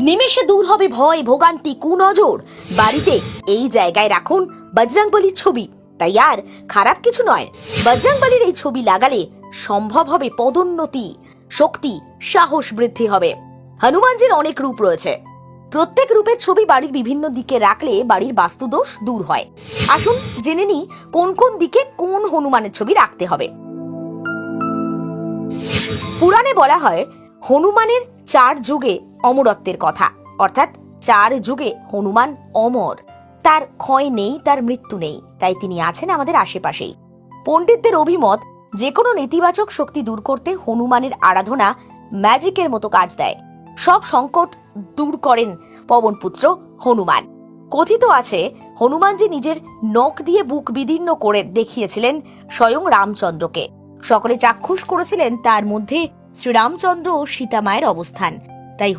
নিমেষে দূর হবে ভয়, ভোগান্তি, কুনজর। বাড়িতে এই জায়গায় রাখুন বজরংবলীর ছবি। তাই আর খারাপ কিছু নয়, বজরংবলীর এই ছবি লাগালে সম্ভব হবে পদোন্নতি, শক্তি, সাহস বৃদ্ধি হবে। হনুমানজির অনেক রূপ রয়েছে। প্রত্যেক রূপের ছবি বাড়ির বিভিন্ন দিকে রাখলে বাড়ির বাস্তুদোষ দূর হয়। আসুন জেনে নিই কোন কোন দিকে কোন হনুমানের ছবি রাখতে হবে। পুরাণে বলা হয় হনুমানের 4 যুগে অমরত্বের কথা, অর্থাৎ 4 যুগে হনুমান অমর। তার ক্ষয় নেই, তার মৃত্যু নেই, তাই তিনি আছেন আমাদের আশেপাশেই। পণ্ডিতদের অভিমত, যে কোনো নেতিবাচক শক্তি দূর করতে হনুমানের আরাধনা ম্যাজিকের মতো কাজ দেয়। সব সংকট দূর করেন পবনপুত্র হনুমান। কথিত আছে হনুমানজি নিজের নখ দিয়ে বুক বিদীর্ণ করে দেখিয়েছিলেন স্বয়ং রামচন্দ্রকে। সকলে চাক্ষুষ করেছিলেন তার মধ্যে শ্রীরামচন্দ্র ও সীতা মায়ের অবস্থান। তাই